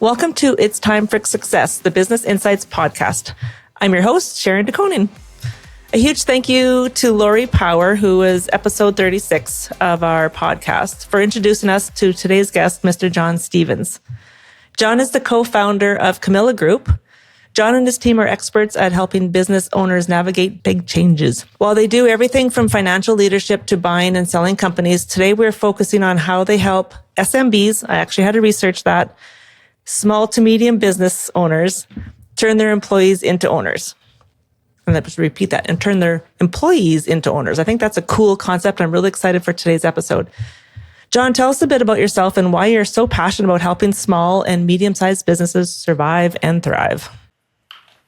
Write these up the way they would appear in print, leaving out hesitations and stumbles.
Welcome to It's Time for Success, the Business Insights podcast. I'm your host, Sharon DeConing. A huge thank you to Lori Power, who is episode 36 of our podcast, for introducing us to today's guest, Mr. John Stevens. John is the co-founder of Camilla Group. John and his team are experts at helping business owners navigate big changes. While they do everything from financial leadership to buying and selling companies, today we're focusing on how they help SMBs, I actually had to research that, small to medium business owners, turn their employees into owners. And let's repeat that, and turn their employees into owners. I think that's a cool concept. I'm really excited for today's episode. John, tell us a bit about yourself and why you're so passionate about helping small and medium-sized businesses survive and thrive.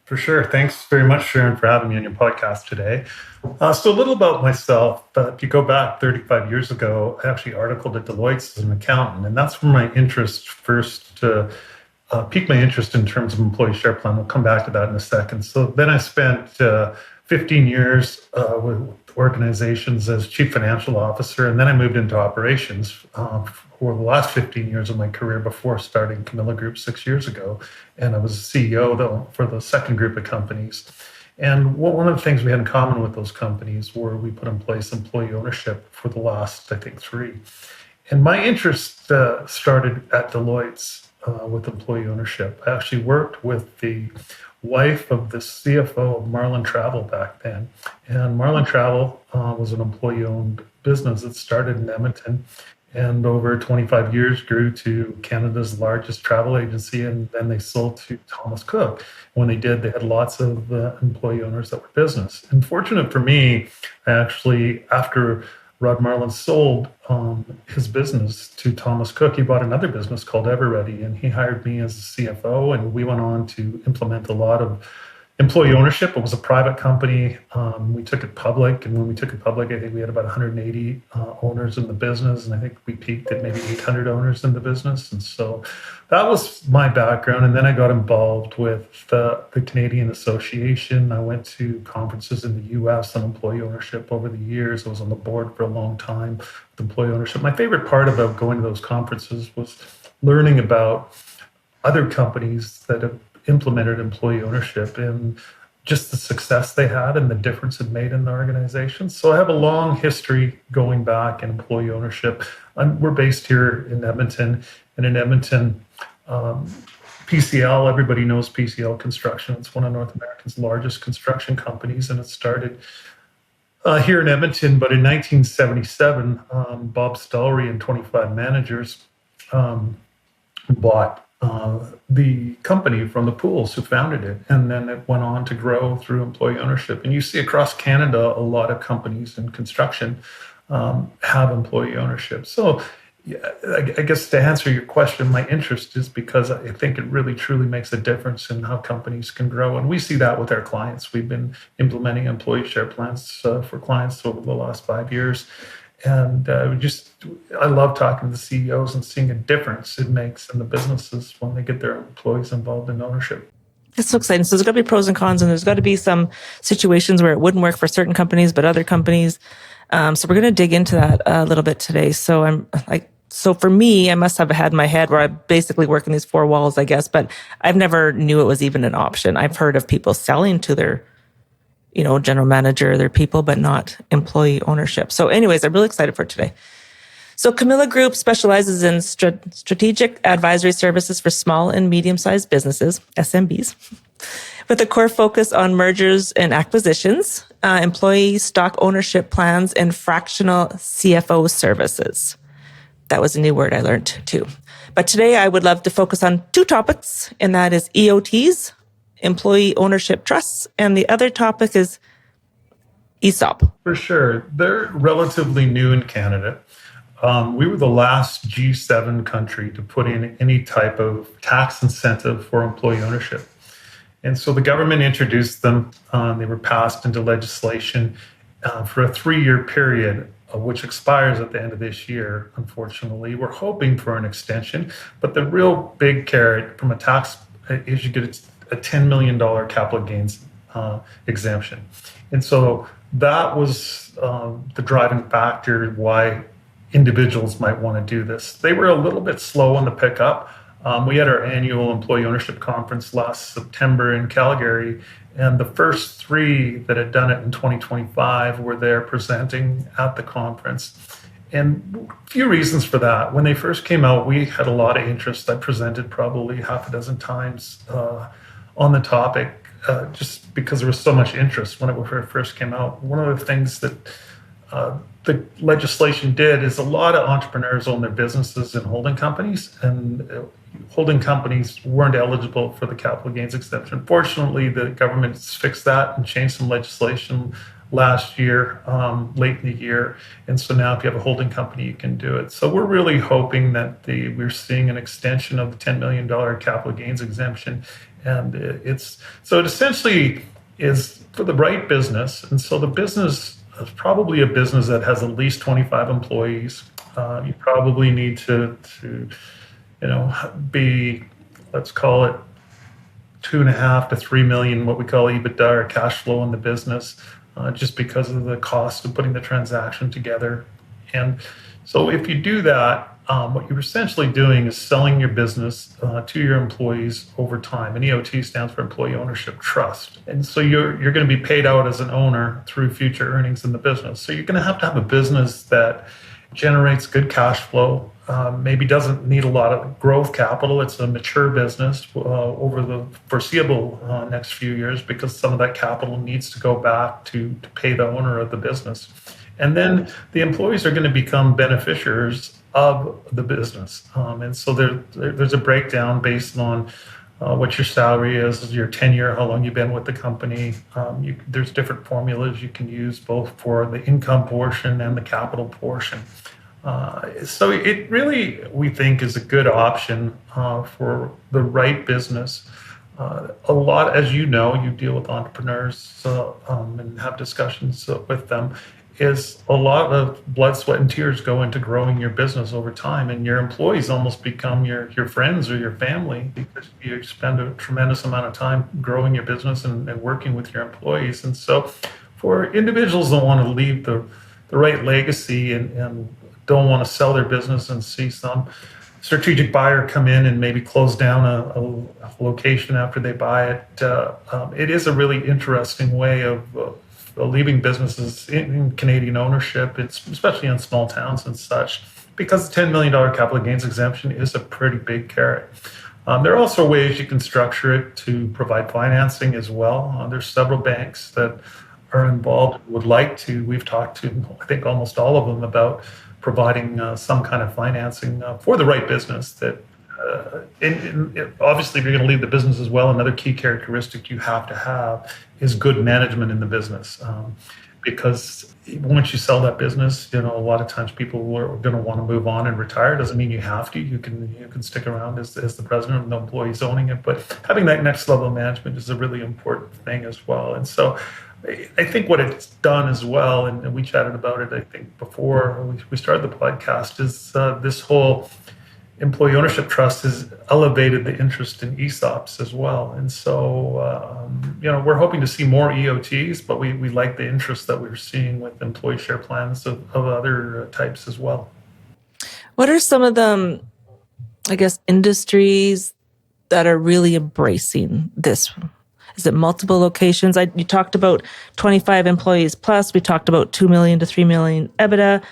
For sure. Thanks very much, Sharon, for having me on your podcast today. So a little about myself. If you go back 35 years ago, I actually articled at Deloitte as an accountant, and that's where my interest first piqued my interest in terms of employee share plan. We'll come back to that in a second. So then I spent 15 years with organizations as chief financial officer, and then I moved into operations for the last 15 years of my career before starting Camilla Group 6 years ago. And I was CEO for the second group of companies. And one of the things we had in common with those companies were we put in place employee ownership for the last, I think, 3. And my interest started at Deloitte's with employee ownership. I actually worked with the wife of the CFO of Marlin Travel back then. And Marlin Travel was an employee-owned business that started in Edmonton and over 25 years grew to Canada's largest travel agency, and then they sold to Thomas Cook. When they did, they had lots of employee owners that were business. And fortunate for me, I actually, after Rod Marlin sold his business to Thomas Cook, he bought another business called Everready, and he hired me as the CFO, and we went on to implement a lot of employee ownership. It was a private company. We took it public, and when we took it public, I think we had about 180 owners in the business, and I think we peaked at maybe 800 owners in the business. And so that was my background. And then I got involved with the Canadian Association. I went to conferences in the US on employee ownership over the years. I was on the board for a long time with employee ownership. My favorite part about going to those conferences was learning about other companies that have implemented employee ownership and just the success they had and the difference it made in the organization. So I have a long history going back in employee ownership. We're based here in Edmonton, and in Edmonton, PCL, everybody knows PCL Construction. It's one of North America's largest construction companies, and it started here in Edmonton. But in 1977, Bob Stollery and 25 managers bought the company from the Pools who founded it. And then it went on to grow through employee ownership. And you see across Canada, a lot of companies in construction have employee ownership. So I guess to answer your question, my interest is because I think it really truly makes a difference in how companies can grow. And we see that with our clients. We've been implementing employee share plans for clients over the last 5 years. And I love talking to the CEOs and seeing a difference it makes in the businesses when they get their employees involved in ownership. It's so exciting. So there's got to be pros and cons, and there's got to be some situations where it wouldn't work for certain companies, but other companies. So we're going to dig into that a little bit today. So for me, I must have had in my head where I basically work in these 4 walls, I guess, but I've never knew it was even an option. I've heard of people selling to their general manager, their people, but not employee ownership. So anyways, I'm really excited for today. So Camilla Group specializes in strategic advisory services for small and medium-sized businesses, SMBs, with a core focus on mergers and acquisitions, employee stock ownership plans, and fractional CFO services. That was a new word I learned too. But today I would love to focus on 2 topics, and that is EOTs, employee ownership trusts, and the other topic is ESOP. For sure. They're relatively new in Canada. We were the last G7 country to put in any type of tax incentive for employee ownership. And so the government introduced them. They were passed into legislation for a 3-year period, which expires at the end of this year, unfortunately. We're hoping for an extension, but the real big carrot from a tax is you get a $10 million capital gains exemption. And so that was the driving factor why individuals might want to do this. They were a little bit slow on the pickup. We had our annual employee ownership conference last September in Calgary, and the first three that had done it in 2025 were there presenting at the conference. And a few reasons for that. When they first came out, we had a lot of interest. I presented probably half a dozen times on the topic, just because there was so much interest when it first came out. One of the things that the legislation did is a lot of entrepreneurs own their businesses in holding companies, and holding companies weren't eligible for the capital gains exemption. Fortunately, the government fixed that and changed some legislation last year, late in the year. And so now if you have a holding company, you can do it. So we're really hoping that we're seeing an extension of the $10 million capital gains exemption. And it essentially is for the right business. And so the business is probably a business that has at least 25 employees. You probably need to be, let's call it 2.5 to 3 million, what we call EBITDA or cash flow in the business, just because of the cost of putting the transaction together. And so if you do that, what you're essentially doing is selling your business to your employees over time. And EOT stands for Employee Ownership Trust. And so you're going to be paid out as an owner through future earnings in the business. So you're going to have a business that generates good cash flow, maybe doesn't need a lot of growth capital. It's a mature business over the foreseeable next few years, because some of that capital needs to go back to pay the owner of the business. And then the employees are going to become beneficiaries of the business. And so there's a breakdown based on what your salary is, your tenure, how long you've been with the company. There's different formulas you can use both for the income portion and the capital portion. So it really, we think, is a good option for the right business. A lot, as you know, you deal with entrepreneurs and have discussions with them, is a lot of blood, sweat, and tears go into growing your business over time, and your employees almost become your friends or your family, because you spend a tremendous amount of time growing your business and working with your employees. And so for individuals that want to leave the right legacy and don't want to sell their business and see some strategic buyer come in and maybe close down a location after they buy it, it is a really interesting way of leaving businesses in Canadian ownership, especially in small towns and such, because the $10 million capital gains exemption is a pretty big carrot. There are also ways you can structure it to provide financing as well. There's several banks that are involved, would like to. We've talked to, I think, almost all of them about providing some kind of financing for the right business. That obviously, if you're going to leave the business as well, another key characteristic you have to have is good management in the business. Because once you sell that business, a lot of times people are going to want to move on and retire. Doesn't mean you have to. You can stick around as the president and the employees owning it. But having that next level of management is a really important thing as well. And so I think what it's done as well, and we chatted about it, I think, before we started the podcast, is this whole employee ownership trust has elevated the interest in ESOPs as well. And so, we're hoping to see more EOTs, but we like the interest that we're seeing with employee share plans of other types as well. What are some of the, industries that are really embracing this? Is it multiple locations? You talked about 25 employees plus. We talked about 2 million to 3 million EBITDA.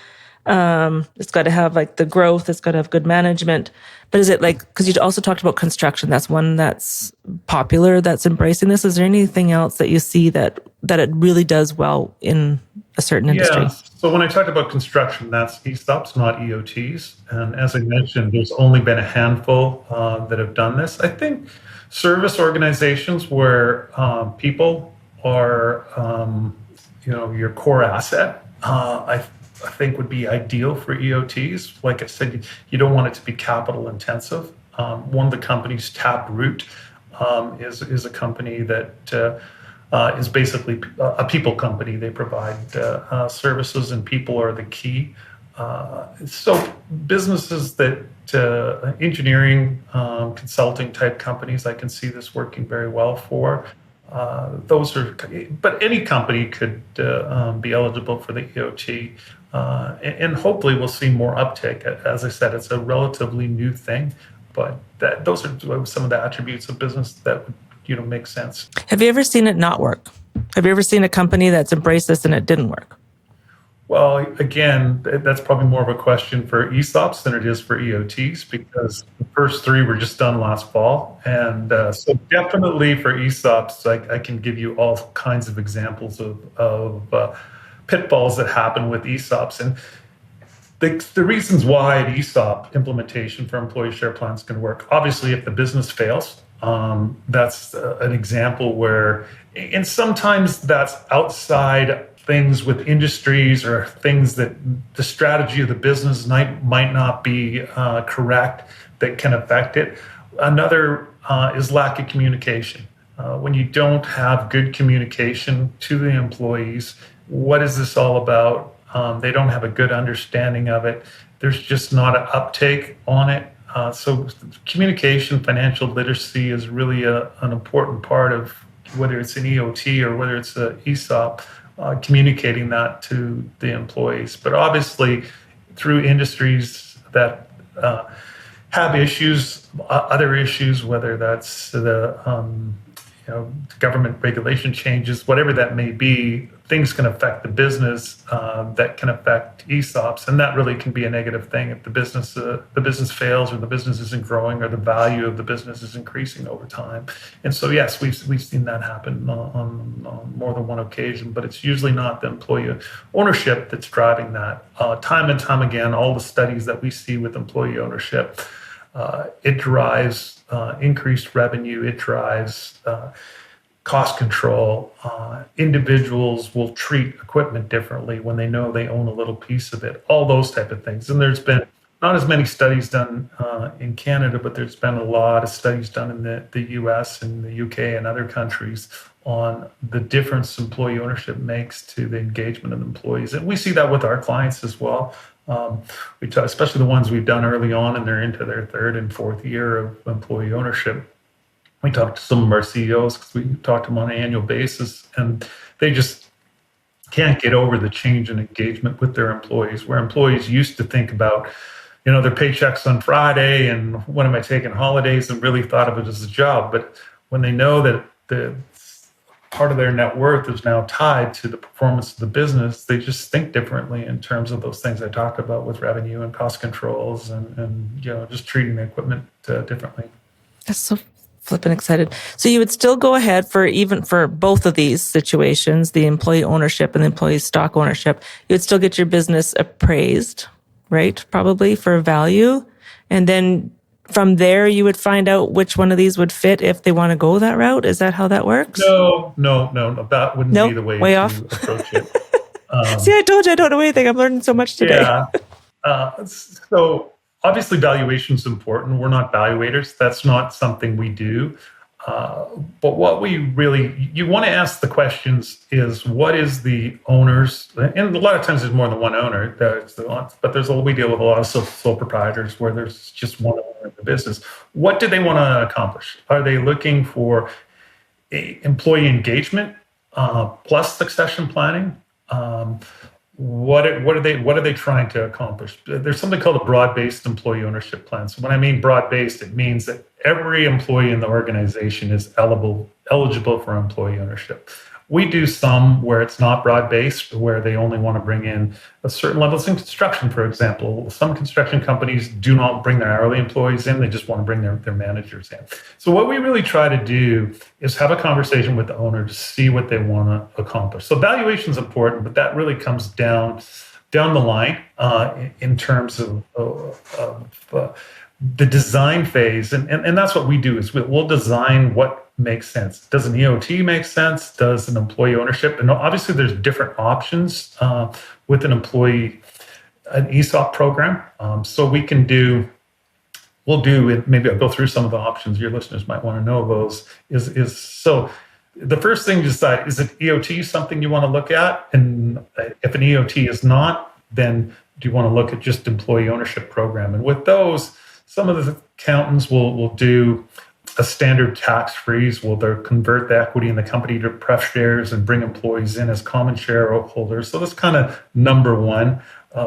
It's got to have the growth. It's got to have good management. But is it because you also talked about construction? That's one that's popular, that's embracing this. Is there anything else that you see that it really does well in a certain industry? Yeah. So when I talked about construction, that's ESOPs, not EOTs. And as I mentioned, there's only been a handful that have done this. I think service organizations where people are, your core asset, I think would be ideal for EOTs. Like I said, you don't want it to be capital intensive. One of the companies, Taproot, is a company that is basically a people company. They provide services, and people are the key. So businesses that engineering, consulting type companies, I can see this working very well for. But any company could be eligible for the EOT. And hopefully we'll see more uptake. As I said, it's a relatively new thing. But those are some of the attributes of business that would, make sense. Have you ever seen it not work? Have you ever seen a company that's embraced this and it didn't work? Well, again, that's probably more of a question for ESOPs than it is for EOTs, because the first three were just done last fall. And so definitely for ESOPs, I can give you all kinds of examples of pitfalls that happen with ESOPs. And the reasons why an ESOP implementation for employee share plans can work, obviously, if the business fails, that's an example where, and sometimes that's outside things with industries or things that the strategy of the business might not be correct that can affect it. Another is lack of communication. When you don't have good communication to the employees, what is this all about? They don't have a good understanding of it. There's just not an uptake on it. So communication, financial literacy is really an important part of whether it's an EOT or whether it's an ESOP, communicating that to the employees. But obviously, through industries that have issues, other issues, whether that's the government regulation changes, whatever that may be, things can affect the business that can affect ESOPs, and that really can be a negative thing if the business fails or the business isn't growing or the value of the business is increasing over time. And so, yes, we've seen that happen on more than one occasion, but it's usually not the employee ownership that's driving that. Time and time again, all the studies that we see with employee ownership, it drives increased revenue, it drives cost control. Individuals will treat equipment differently when they know they own a little piece of it, all those type of things. And there's been not as many studies done in Canada, but there's been a lot of studies done in the US and the UK and other countries on the difference employee ownership makes to the engagement of employees. And we see that with our clients as well. Especially the ones we've done early on and they're into their third and fourth year of employee ownership. We talk to some of our CEOs because we talk to them on an annual basis, and they just can't get over the change in engagement with their employees, where employees used to think about, their paychecks on Friday and when am I taking holidays, and really thought of it as a job. But when they know that the part of their net worth is now tied to the performance of the business, they just think differently in terms of those things I talk about with revenue and cost controls and just treating the equipment differently. That's so flipping excited. So you would still go ahead for both of these situations, the employee ownership and the employee stock ownership, you would still get your business appraised, right? Probably for value. And then from there, you would find out which one of these would fit if they want to go that route. Is that how that works? No. That wouldn't be the way to approach it. See, I told you I don't know anything. I'm learning so much today. Yeah. So obviously, valuation is important. We're not valuators. That's not something we do. But what you want to ask the questions is, what is the owner's, and a lot of times there's more than one owner, but we deal with a lot of sole proprietors where there's just one owner in the business. What do they want to accomplish? Are they looking for employee engagement plus succession planning? What are they trying to accomplish? There's something called a broad-based employee ownership plan. So when I mean broad-based, it means that every employee in the organization is eligible for employee ownership. We do some where it's not broad-based, where they only want to bring in a certain level. In construction, for example, some construction companies do not bring their hourly employees in. They just want to bring their managers in. So what we really try to do is have a conversation with the owner to see what they want to accomplish. So valuation is important, but that really comes down the line in terms of the design phase. And that's what we do is we'll design what makes sense. Does an EOT make sense? Does an employee ownership? And obviously there's different options with an ESOP program. So we'll do it. Maybe I'll go through some of the options. Your listeners might want to know those. So the first thing to decide, is it EOT something you want to look at? And if an EOT is not, then do you want to look at just employee ownership program? And with those, some of the accountants will do a standard tax freeze. They'll convert the equity in the company to pref shares and bring employees in as common shareholders. So that's kind of number one.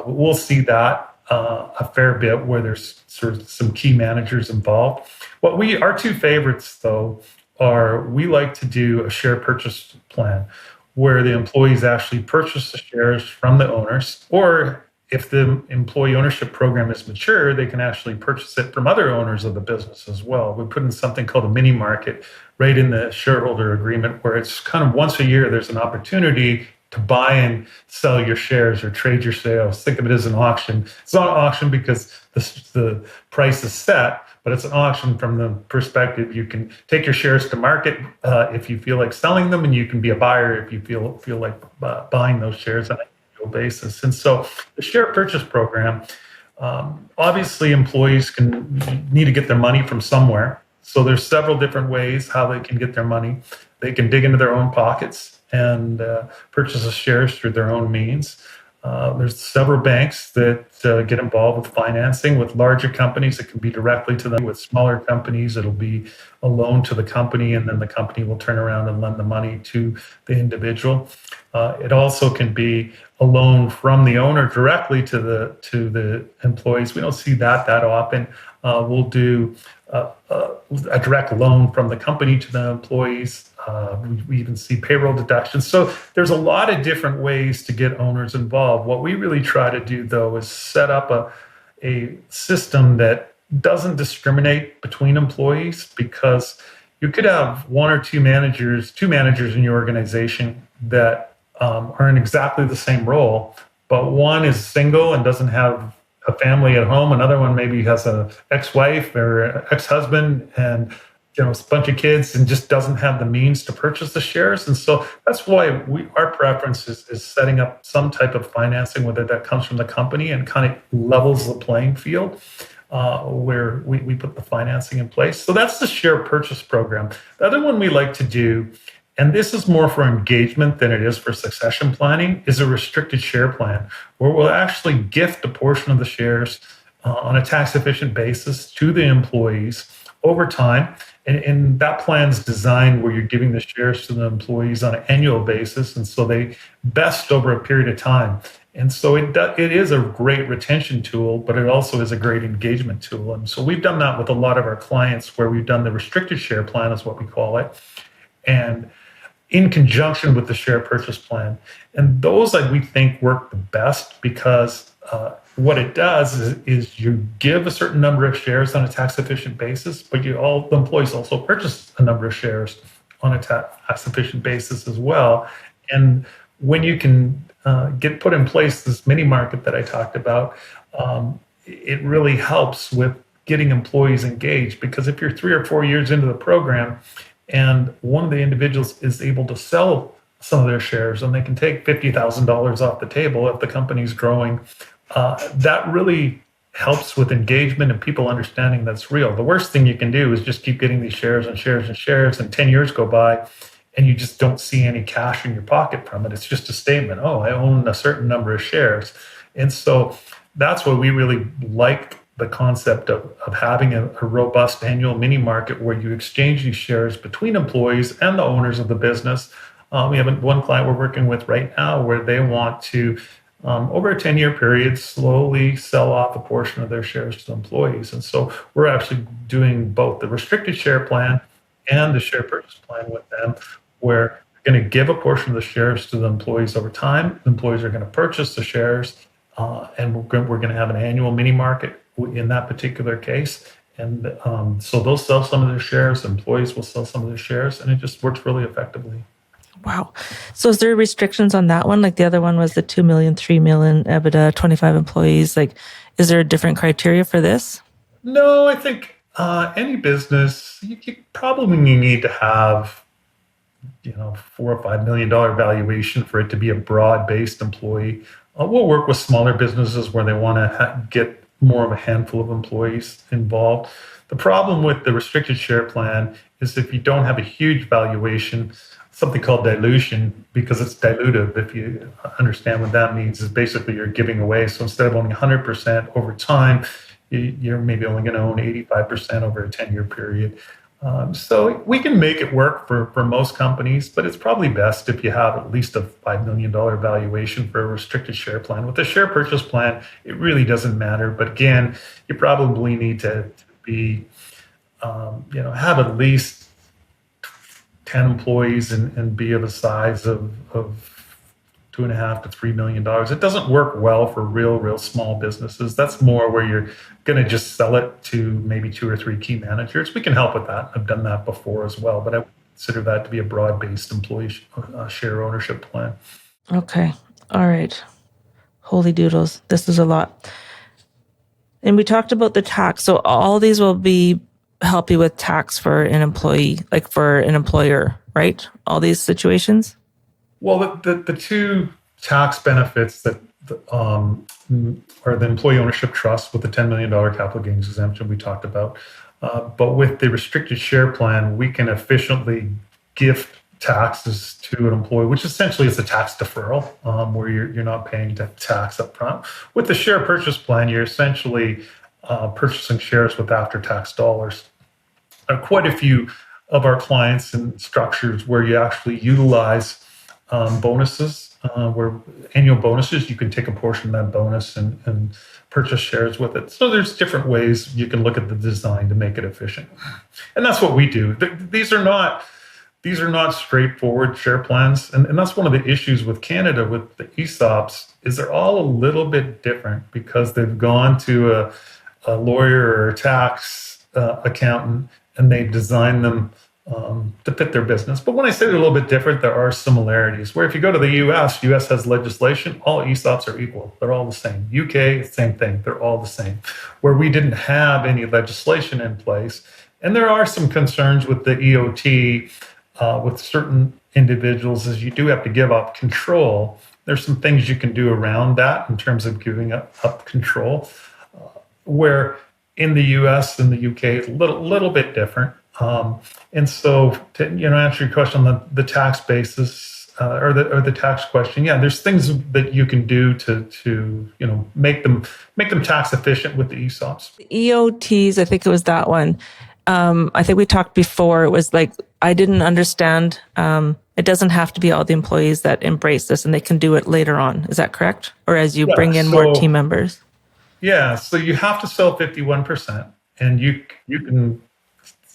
We'll see that. a fair bit where there's sort of some key managers involved. Our two favorites though are we like to do a share purchase plan where the employees actually purchase the shares from the owners, or if the employee ownership program is mature, they can actually purchase it from other owners of the business as well. We put in something called a mini market right in the shareholder agreement, where it's kind of once a year, there's an opportunity to buy and sell your shares or trade your shares. Think of it as an auction. It's not an auction because the price is set, but it's an auction from the perspective you can take your shares to market if you feel like selling them, and you can be a buyer if you feel like buying those shares on an annual basis. And so the share purchase program, obviously employees need to get their money from somewhere. So there's several different ways how they can get their money. They can dig into their own pockets and purchase the shares through their own means. There's several banks that get involved with financing. With larger companies, it can be directly to them. With smaller companies, it'll be a loan to the company, and then the company will turn around and lend the money to the individual. It also can be a loan from the owner directly to the employees. We don't see that often. We'll do a direct loan from the company to the employees. We even see payroll deductions. So there's a lot of different ways to get owners involved. What we really try to do, though, is set up a system that doesn't discriminate between employees, because you could have one or two managers in your organization that are in exactly the same role, but one is single and doesn't have a family at home. Another one maybe has a ex-wife or ex-husband and a bunch of kids and just doesn't have the means to purchase the shares. And so that's why our preference is setting up some type of financing, whether that comes from the company and kind of levels the playing field, where we put the financing in place. So that's the share purchase program. The other one we like to do, and this is more for engagement than it is for succession planning, is a restricted share plan, where we'll actually gift a portion of the shares on a tax-efficient basis to the employees over time. And that plan's designed where you're giving the shares to the employees on an annual basis, and so they vest over a period of time. And so it is a great retention tool, but it also is a great engagement tool. And so we've done that with a lot of our clients, where we've done the restricted share plan, is what we call it, and in conjunction with the share purchase plan. And those, we think, work the best, because what it does is you give a certain number of shares on a tax-efficient basis, but the employees also purchase a number of shares on a tax-efficient basis as well. And when you can get put in place this mini market that I talked about, it really helps with getting employees engaged, because if you're 3 or 4 years into the program and one of the individuals is able to sell some of their shares and they can take $50,000 off the table if the company's growing, that really helps with engagement and people understanding that's real. The worst thing you can do is just keep getting these shares and shares and shares, and 10 years go by and you just don't see any cash in your pocket from it. It's just a statement, oh, I own a certain number of shares. And so that's what we really like, the concept of having a robust annual mini market where you exchange these shares between employees and the owners of the business. We have one client we're working with right now where they want to, over a 10-year period, slowly sell off a portion of their shares to employees. And so we're actually doing both the restricted share plan and the share purchase plan with them, where we're going to give a portion of the shares to the employees over time. The employees are going to purchase the shares, and we're going to have an annual mini market in that particular case. And so they'll sell some of their shares, employees will sell some of their shares, and it just works really effectively. Wow. So is there restrictions on that one? Like the other one was the 2 million, 3 million EBITDA, 25 employees. Like, is there a different criteria for this? No, I think any business, you probably need to have, $4 or $5 million valuation for it to be a broad-based employee. We'll work with smaller businesses where they want to get more of a handful of employees involved. The problem with the restricted share plan is if you don't have a huge valuation, something called dilution, because it's dilutive. If you understand what that means, is basically you're giving away. So instead of owning 100% over time, you're maybe only going to own 85% over a 10-year period. So we can make it work for most companies, but it's probably best if you have at least a $5 million valuation for a restricted share plan. With a share purchase plan, it really doesn't matter. But again, you probably need to be, have at least 10 employees and be of a size of $2.5 to $3 million. It doesn't work well for real small businesses. That's more where you're going to just sell it to maybe 2 or 3 key managers. We can help with that. I've done that before as well, but I would consider that to be a broad-based employee share ownership plan. Okay. All right. Holy doodles. This is a lot. And we talked about the tax. So all these will be help you with tax for an employee, like for an employer, right? All these situations? Well, the two tax benefits that are the employee ownership trust with the $10 million capital gains exemption we talked about. But with the restricted share plan, we can efficiently gift taxes to an employee, which essentially is a tax deferral where you're not paying tax up front. With the share purchase plan, you're essentially purchasing shares with after-tax dollars. Quite a few of our clients and structures where you actually utilize bonuses, where annual bonuses, you can take a portion of that bonus and purchase shares with it. So there's different ways you can look at the design to make it efficient. And that's what we do. These are not straightforward share plans. And that's one of the issues with Canada with the ESOPs is they're all a little bit different because they've gone to a lawyer or a tax accountant and they've designed them to fit their business. But when I say they're a little bit different, there are similarities. Where if you go to the US has legislation, all ESOPs are equal. They're all the same. UK, same thing. They're all the same. Where we didn't have any legislation in place. And there are some concerns with the EOT with certain individuals is you do have to give up control. There's some things you can do around that in terms of giving up control. Where in the US and the UK, it's a little bit different. And so to answer your question on the tax basis or the tax question, there's things that you can do to make them tax efficient with the ESOPs. The EOTs, I think it was that one. I think we talked before. It was like I didn't understand. It doesn't have to be all the employees that embrace this, and they can do it later on. Is that correct? Or as you bring in more team members? Yeah. So you have to sell 51%, and you can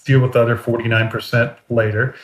deal with the other 49% later.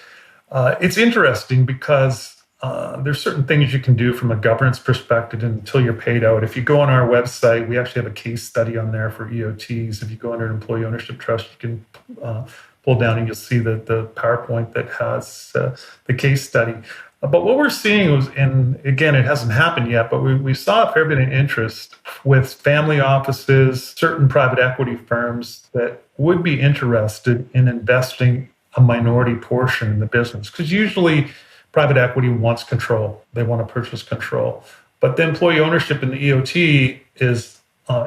It's interesting because there's certain things you can do from a governance perspective until you're paid out. If you go on our website, we actually have a case study on there for EOTs. If you go under Employee Ownership Trust, you can pull down and you'll see the PowerPoint that has the case study. But what we're seeing was, and again, it hasn't happened yet, but we saw a fair bit of interest with family offices, certain private equity firms that would be interested in investing a minority portion in the business. Because usually private equity wants control. They want to purchase control. But the employee ownership in the EOT is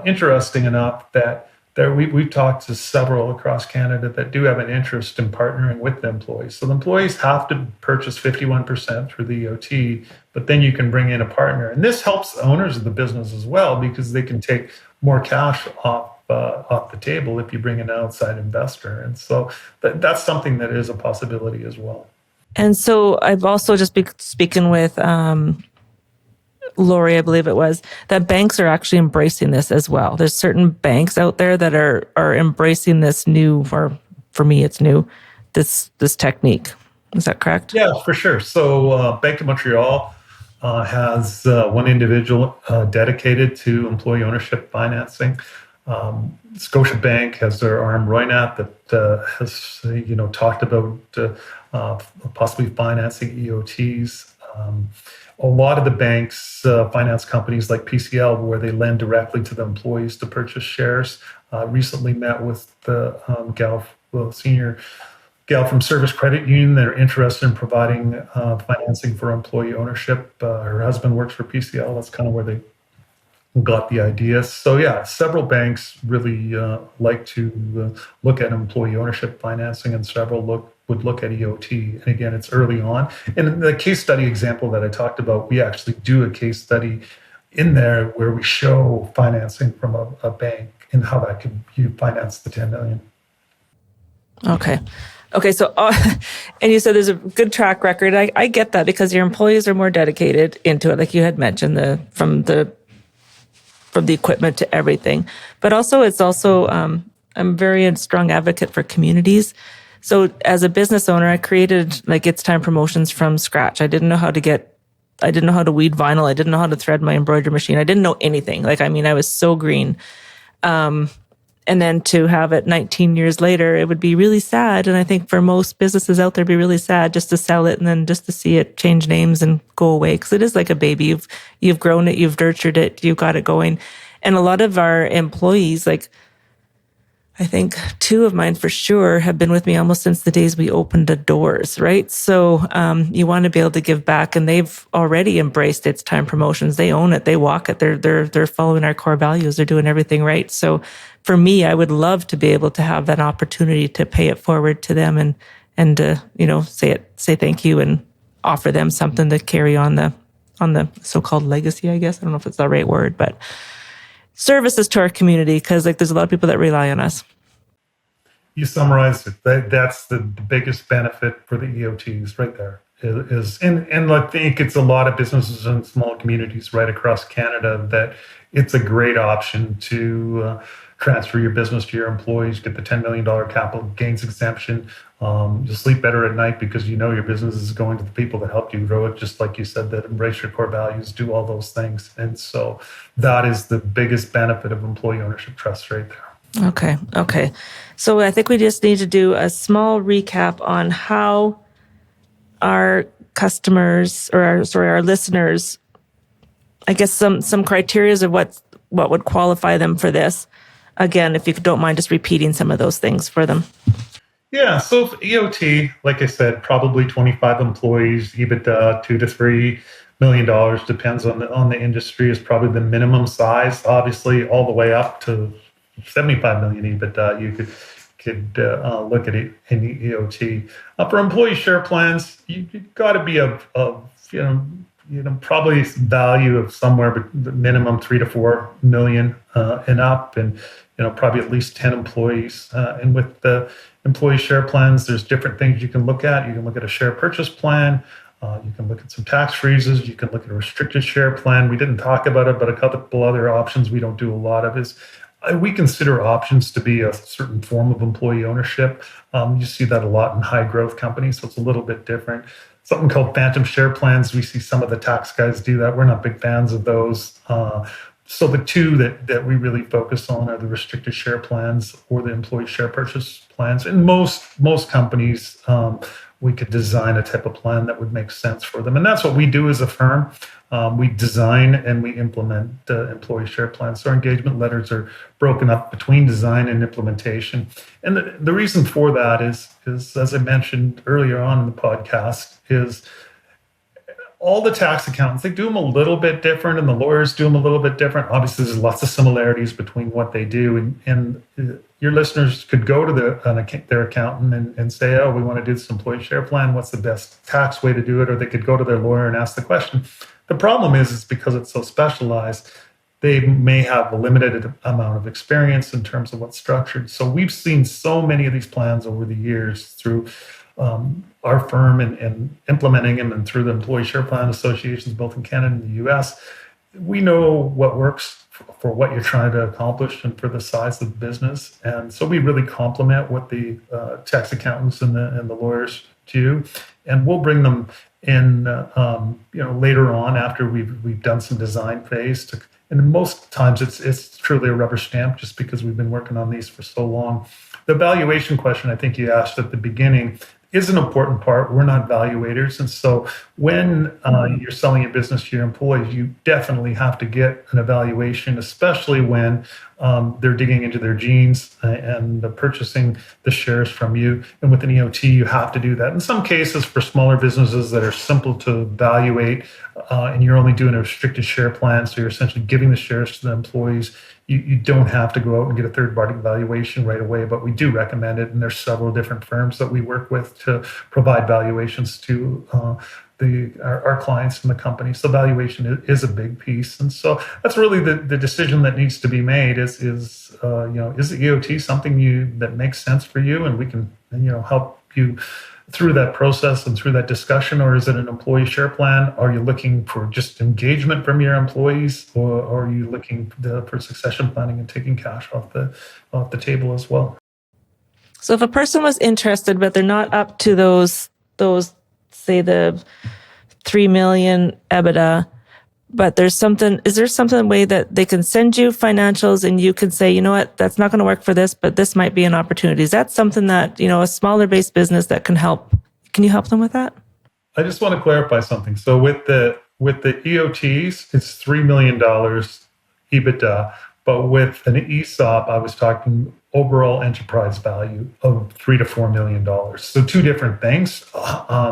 interesting enough that we've talked to several across Canada that do have an interest in partnering with the employees. So the employees have to purchase 51% through the EOT, but then you can bring in a partner. And this helps the owners of the business as well because they can take more cash off the table if you bring an outside investor. And so that's something that is a possibility as well. And so I've also just been speaking with Lori, I believe it was, that banks are actually embracing this as well. There's certain banks out there that are embracing this new, or for me, it's new, this technique. Is that correct? Yeah, for sure. So Bank of Montreal has one individual dedicated to employee ownership financing. Scotiabank has their arm, Roynat, that has talked about possibly financing EOTs. A lot of the banks finance companies like PCL, where they lend directly to the employees to purchase shares. Recently met with the senior gal from Service Credit Union that are interested in providing financing for employee ownership. Her husband works for PCL. That's kind of where they got the idea. So yeah, several banks really like to look at employee ownership financing, and several would look at EOT. And again, it's early on. And in the case study example that I talked about, we actually do a case study in there where we show financing from a bank and how that could you finance the $10 million. Okay. Okay. So, and you said there's a good track record. I get that because your employees are more dedicated into it, like you had mentioned, from the equipment to everything. But also, it's also I'm very a strong advocate for communities. So, as a business owner, I created like It's Time promotions from scratch. I didn't know how to weed vinyl. I didn't know how to thread my embroidery machine. I didn't know anything. Like, I mean, I was so green. And then to have it 19 years later, it would be really sad. And I think for most businesses out there, it'd be really sad just to sell it and then just to see it change names and go away. Because it is like a baby. You've grown it, you've nurtured it, you've got it going. And a lot of our employees, like I think 2 of mine for sure, have been with me almost since the days we opened the doors, right? So you want to be able to give back, and they've already embraced It's Time promotions. They own it, they walk it, they're following our core values, they're doing everything right. So for me, I would love to be able to have that opportunity to pay it forward to them and say thank you and offer them something to carry on the so-called legacy, I guess. I don't know if it's the right word, but services to our community, because like there's a lot of people that rely on us. You summarized it. That's the biggest benefit for the EOTs right there. And I think it's a lot of businesses and small communities right across Canada that it's a great option to transfer your business to your employees, get the $10 million capital gains exemption. You'll sleep better at night because you know your business is going to the people that helped you grow it, just like you said, that embrace your core values, do all those things. And so that is the biggest benefit of employee ownership trust right there. Okay. So I think we just need to do a small recap on how our customers or our listeners, I guess some criteria of what would qualify them for this. Again, if you don't mind just repeating some of those things for them. Yeah, so for EOT, like I said, probably 25 employees, EBITDA $2 to $3 million, depends on the industry, is probably the minimum size. Obviously, all the way up to 75 million EBITDA, you could look at it in the EOT. For employee share plans, you've got to be of probably value of somewhere but minimum 3 to 4 million and up, and probably at least 10 employees. And with the employee share plans, there's different things you can look at. You can look at a share purchase plan. You can look at some tax freezes. You can look at a restricted share plan. We didn't talk about it, but a couple other options we don't do a lot of is we consider options to be a certain form of employee ownership. You see that a lot in high growth companies, so it's a little bit different. Something called phantom share plans. We see some of the tax guys do that. We're not big fans of those. So the 2 that we really focus on are the restricted share plans or the employee share purchase plans. In most companies, we could design a type of plan that would make sense for them. And that's what we do as a firm. We design and we implement employee share plans. So our engagement letters are broken up between design and implementation. And the reason for that is, as I mentioned earlier on in the podcast, is all the tax accountants, they do them a little bit different, and the lawyers do them a little bit different. Obviously, there's lots of similarities between what they do. And your listeners could go to their accountant and say, oh, we want to do this employee share plan. What's the best tax way to do it? Or they could go to their lawyer and ask the question. The problem is because it's so specialized, they may have a limited amount of experience in terms of what's structured. So we've seen so many of these plans over the years through our firm and implementing them, and through the employee share plan associations, both in Canada and the US. We know what works for what you're trying to accomplish and for the size of the business. And so we really complement what the tax accountants and the lawyers do. And we'll bring them in later on after we've done some design phase. And most times it's truly a rubber stamp, just because we've been working on these for so long. The valuation question I think you asked at the beginning is an important part. We're not valuators. And so when you're selling your business to your employees, you definitely have to get an evaluation, especially when they're digging into their jeans and purchasing the shares from you. And with an EOT, you have to do that. In some cases, for smaller businesses that are simple to evaluate, and you're only doing a restricted share plan, so you're essentially giving the shares to the employees, you don't have to go out and get a third-party valuation right away, but we do recommend it. And there's several different firms that we work with to provide valuations to our clients in the company. So valuation is a big piece, and so that's really the decision that needs to be made. Is the EOT something that makes sense for you, and we can help you through that process and through that discussion, or is it an employee share plan? Are you looking for just engagement from your employees, or are you looking for succession planning and taking cash off the table as well? So if a person was interested, but they're not up to those say the 3 million EBITDA, but is there something way that they can send you financials and you can say, you know what, that's not going to work for this, but this might be an opportunity? Is that something that, a smaller based business that can help? Can you help them with that? I just want to clarify something. So with the EOTs, it's $3 million EBITDA, but with an ESOP, I was talking overall enterprise value of $3 to $4 million. So two different things.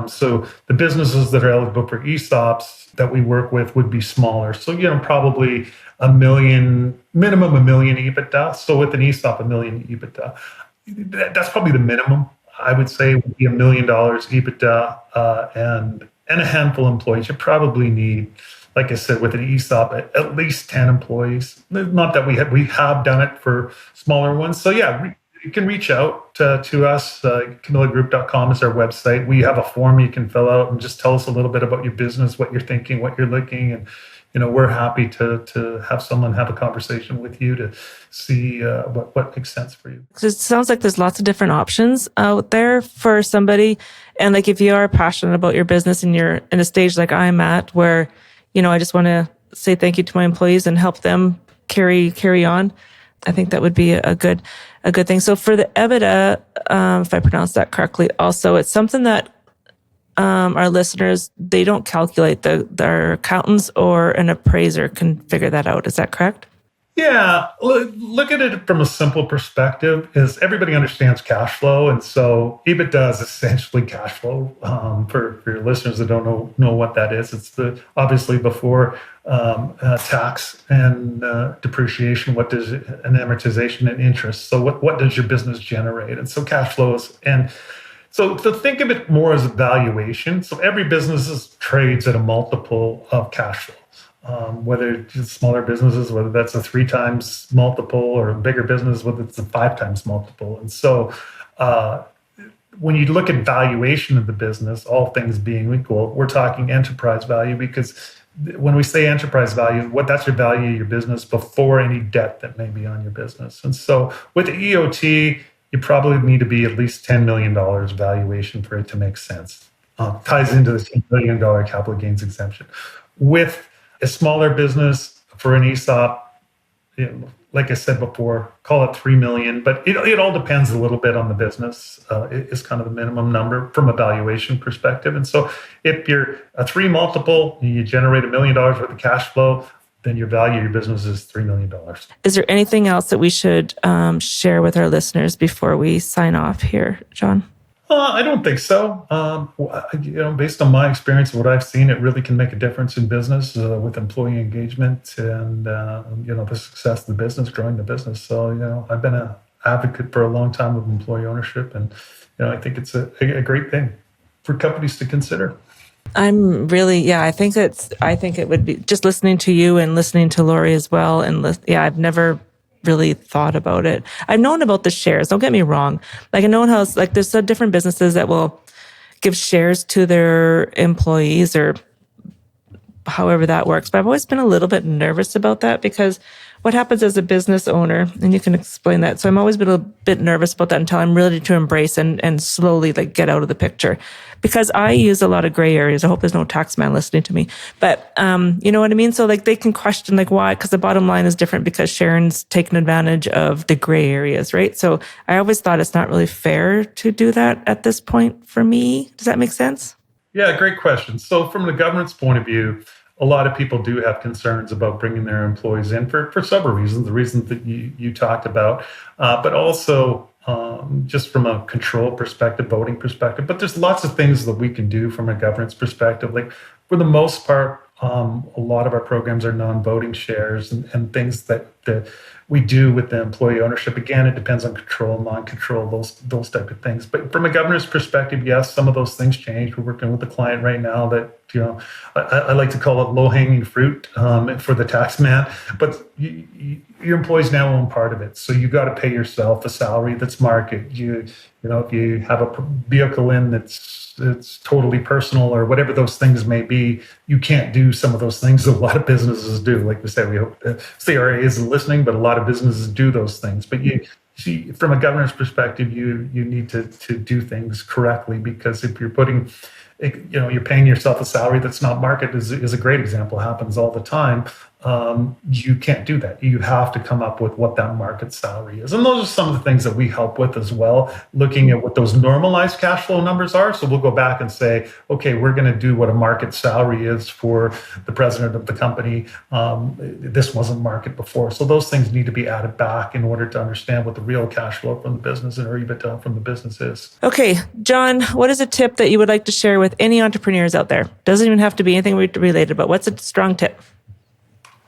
So the businesses that are eligible for ESOPs that we work with would be smaller. So, probably minimum $1 million EBITDA. So with an ESOP, $1 million EBITDA. That's probably the minimum. I would say would be $1 million EBITDA and a handful of employees. You probably need, like I said, with an ESOP, at least 10 employees. Not that we have done it for smaller ones. So yeah, you can reach out to us. CamillaGroup.com is our website. We have a form you can fill out and just tell us a little bit about your business, what you're thinking, what you're looking, and we're happy to have someone have a conversation with you to see what makes sense for you. It sounds like there's lots of different options out there for somebody, and like if you are passionate about your business and you're in a stage like I'm at, where I just want to say thank you to my employees and help them carry on. I think that would be a good thing. So for the EBITDA, if I pronounce that correctly, also it's something that our listeners, they don't calculate. Their accountants or an appraiser can figure that out. Is that correct? Yeah, look at it from a simple perspective. Is everybody understands cash flow, and so EBITDA is essentially cash flow. For your listeners that don't know what that is, it's obviously before tax and depreciation. What does an amortization and interest? So what does your business generate? And so cash flows and. So to think of it more as a valuation. So every business trades at a multiple of cash flow. Whether it's smaller businesses, whether that's a 3 times multiple, or a bigger business, whether it's a 5 times multiple. And so when you look at valuation of the business, all things being equal, we're talking enterprise value, because when we say enterprise value, that's your value of your business before any debt that may be on your business. And so with the EOT, you probably need to be at least $10 million valuation for it to make sense. Ties into the $10 million capital gains exemption. With a smaller business for an ESOP, like I said before, call it 3 million, but it all depends a little bit on the business. Is kind of the minimum number from a valuation perspective. And so if you're a 3 multiple, you generate $1 million worth of cash flow, then your value of your business is $3 million. Is there anything else that we should share with our listeners before we sign off here, John? I don't think so. Based on my experience, what I've seen, it really can make a difference in business with employee engagement and the success of the business, growing the business. So I've been an advocate for a long time of employee ownership, and I think it's a great thing for companies to consider. I'm really, I think it would be, just listening to you and listening to Lori as well. And I've never really thought about it. I've known about the shares. Don't get me wrong. Like I know how there's different businesses that will give shares to their employees or however that works. But I've always been a little bit nervous about that, because what happens as a business owner, and you can explain that. So I'm always been a bit nervous about that until I'm ready to embrace and slowly get out of the picture, because I use a lot of gray areas. I hope there's no tax man listening to me, but you know what I mean? So they can question why, because the bottom line is different, because Sharon's taken advantage of the gray areas, right? So I always thought it's not really fair to do that at this point for me. Does that make sense? Yeah, great question. So from the government's point of view, a lot of people do have concerns about bringing their employees in for several reasons, the reasons that you talked about, but also just from a control perspective, voting perspective. But there's lots of things that we can do from a governance perspective. Like for the most part, a lot of our programs are non-voting shares and things that that we do with the employee ownership. Again, it depends on control, non-control, those type of things. But from a governor's perspective, yes, some of those things change. We're working with a client right now that, I like to call it low-hanging fruit for the tax man. But your employees now own part of it, so you got to pay yourself a salary that's market. If you have a vehicle in it's totally personal or whatever those things may be, you can't do some of those things that a lot of businesses do. Like we say, we hope the CRA isn't listening, but a lot of businesses do those things. But you see, from a governor's perspective, you need to do things correctly, because if you're putting, you're paying yourself a salary that's not market is a great example. Happens all the time. You can't do that. You have to come up with what that market salary is. And those are some of the things that we help with as well, looking at what those normalized cash flow numbers are. So we'll go back and say, okay, we're going to do what a market salary is for the president of the company. This wasn't market before. So those things need to be added back in order to understand what the real cash flow from the business or EBITDA from the business is. Okay, John, what is a tip that you would like to share with any entrepreneurs out there? Doesn't even have to be anything related, but what's a strong tip?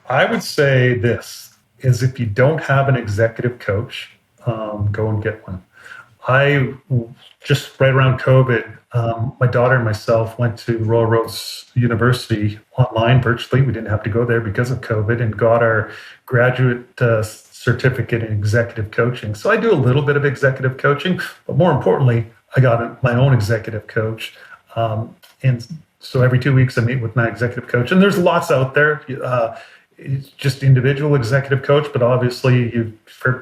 I would say this is, if you don't have an executive coach, go and get one. I just right around COVID, my daughter and myself went to Royal Roads University online virtually. We didn't have to go there because of COVID, and got our graduate certificate in executive coaching. So I do a little bit of executive coaching, but more importantly, I got my own executive coach. And so every 2 weeks I meet with my executive coach, and there's lots out there. It's just individual executive coach, but obviously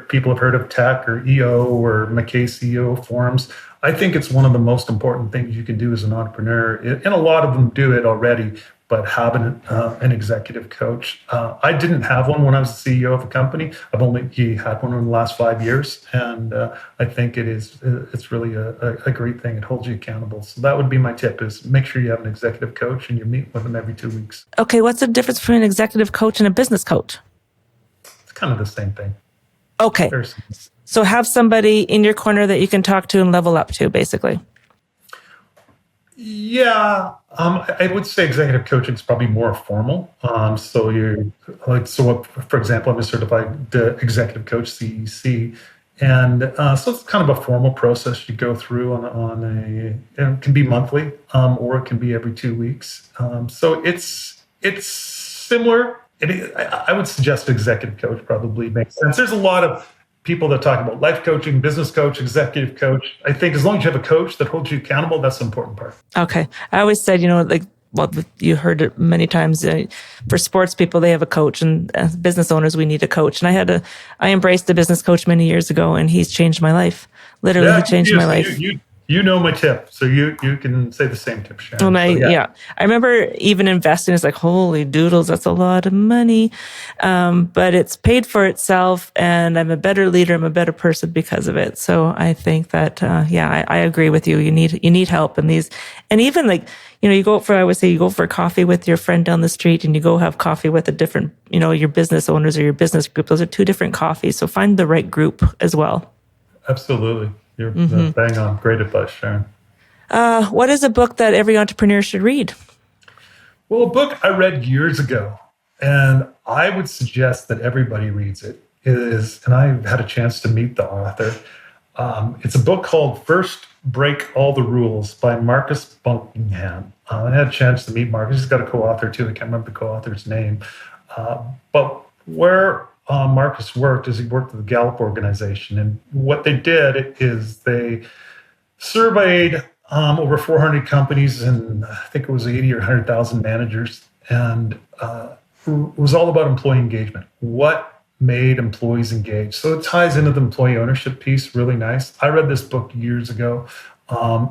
people have heard of Tech or EO or McKay CEO forums. I think it's one of the most important things you can do as an entrepreneur, and a lot of them do it already, but having an executive coach. I didn't have one when I was the CEO of a company. I've only had one in the last 5 years, and I think it's really a great thing. It holds you accountable. So that would be my tip: is make sure you have an executive coach and you meet with them every 2 weeks. Okay, what's the difference between an executive coach and a business coach? It's kind of the same thing. Okay, so have somebody in your corner that you can talk to and level up to, basically. Yeah, I would say executive coaching is probably more formal. For example, I'm a certified executive coach, CEC, and so it's kind of a formal process you go through and it can be monthly, or it can be every 2 weeks. So it's similar. I would suggest executive coach probably makes sense. There's a lot of people that talk about life coaching, business coach, executive coach. I think as long as you have a coach that holds you accountable, that's the important part. Okay. I always said, you heard it many times. For sports people, they have a coach, and as business owners, we need a coach. And I embraced the business coach many years ago, and he's changed my life. Literally, he changed my life. You know my tip, so you can say the same tip, Sharon. I remember even investing. It's like, holy doodles, that's a lot of money, but it's paid for itself, and I'm a better leader. I'm a better person because of it. So I think that, I agree with you. You need help in these, and even you go for coffee with your friend down the street, and you go have coffee with a different, your business owners or your business group. Those are two different coffees. So find the right group as well. Absolutely. You're bang on. Great advice, Sharon. What is a book that every entrepreneur should read? Well, a book I read years ago, and I would suggest that everybody reads it, and I've had a chance to meet the author. It's a book called First Break All the Rules by Marcus Buckingham. I had a chance to meet Marcus. He's got a co-author too. I can't remember the co-author's name. But where Marcus worked is he worked with the Gallup organization. And what they did is they surveyed over 400 companies, and I think it was 80 or 100,000 managers. And it was all about employee engagement. What made employees engaged? So it ties into the employee ownership piece really nice. I read this book years ago.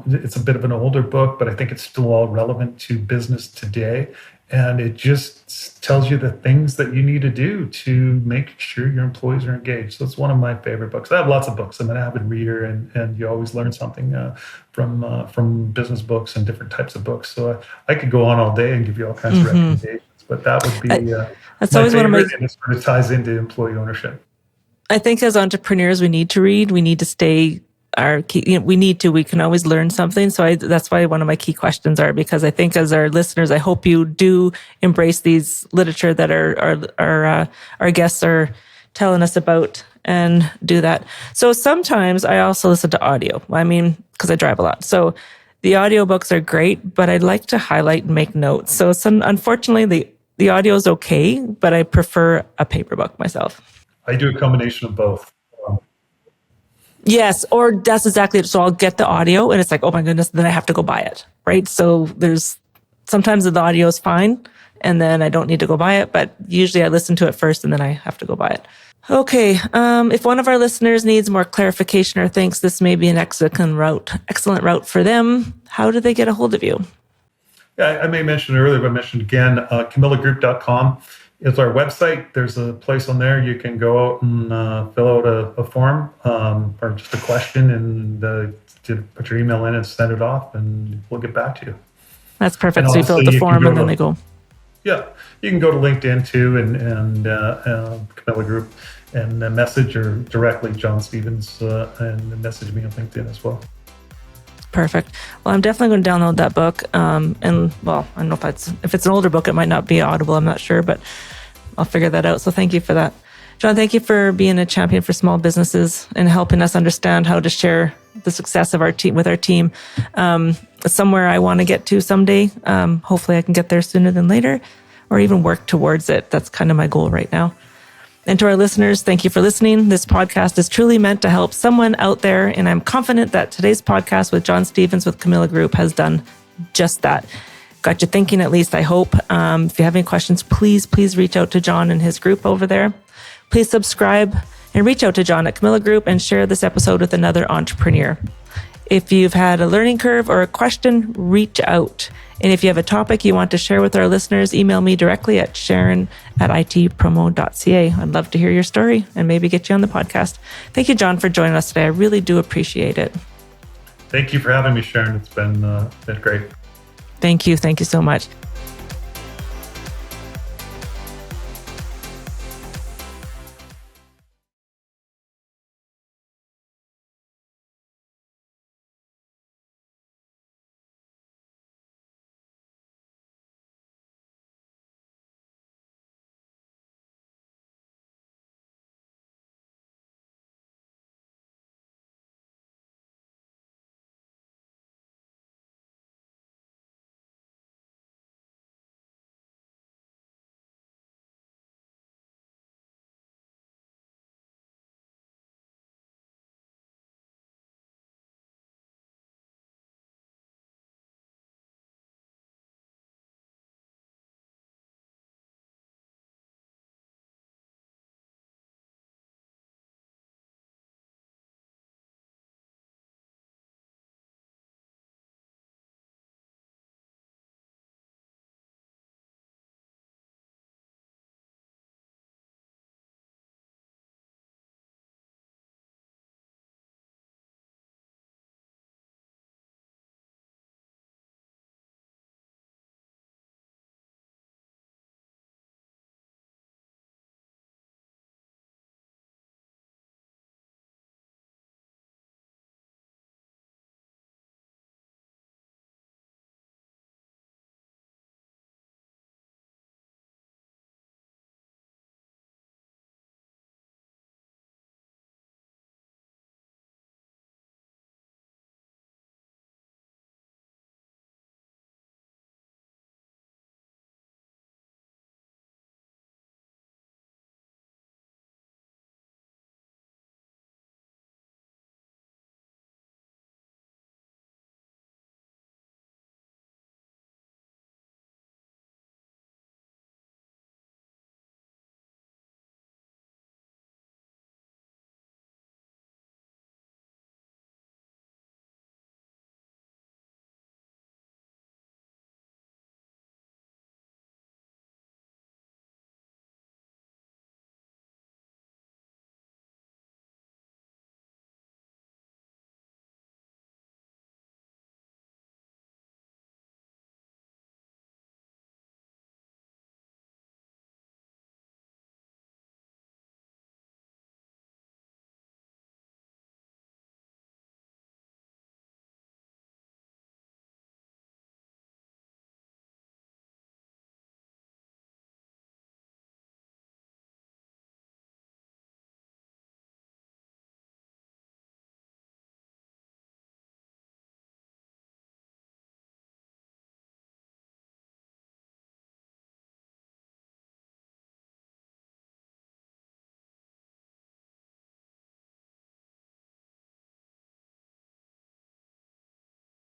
It's a bit of an older book, but I think it's still all relevant to business today. And it just tells you the things that you need to do to make sure your employees are engaged. So it's one of my favorite books. I have lots of books. I'm an avid reader, and you always learn something from business books and different types of books. So I could go on all day and give you all kinds of recommendations, but that would be that's always one of my. And it sort of ties into employee ownership. I think as entrepreneurs, we need to read. We need to stay. We can always learn something. So that's why one of my key questions are, because I think as our listeners, I hope you do embrace these literature that our guests are telling us about and do that. So sometimes I also listen to audio. I mean, because I drive a lot. So the audiobooks are great, but I'd like to highlight and make notes. So unfortunately, the audio is okay, but I prefer a paper book myself. I do a combination of both. Yes, or that's exactly it. So I'll get the audio and it's like, oh my goodness, then I have to go buy it, right? So sometimes the audio is fine and then I don't need to go buy it, but usually I listen to it first and then I have to go buy it. Okay, if one of our listeners needs more clarification or thinks this may be an excellent route for them, how do they get a hold of you? Yeah, I may mention earlier, but I mentioned again, CamillaGroup.com is our website. There's a place on there you can go out and fill out a form or just a question and put your email in and send it off, and we'll get back to you. That's perfect. So you fill out the form and then they go. Yeah, you can go to LinkedIn too and Camilla Group and message or directly John Stevens and message me on LinkedIn as well. Perfect. Well, I'm definitely going to download that book. And well, I don't know if it's an older book, it might not be Audible. I'm not sure, but I'll figure that out. So thank you for that. John, thank you for being a champion for small businesses and helping us understand how to share the success of our team with our team. Somewhere I want to get to someday. Hopefully I can get there sooner than later or even work towards it. That's kind of my goal right now. And to our listeners, thank you for listening. This podcast is truly meant to help someone out there. And I'm confident that today's podcast with John Stevens with Camilla Group has done just that. Got you thinking, at least, I hope. If you have any questions, please reach out to John and his group over there. Please subscribe and reach out to John at Camilla Group and share this episode with another entrepreneur. If you've had a learning curve or a question, reach out. And if you have a topic you want to share with our listeners, email me directly at sharon@itpromo.ca. I'd love to hear your story and maybe get you on the podcast. Thank you, John, for joining us today. I really do appreciate it. Thank you for having me, Sharon. It's been great. Thank you. Thank you so much.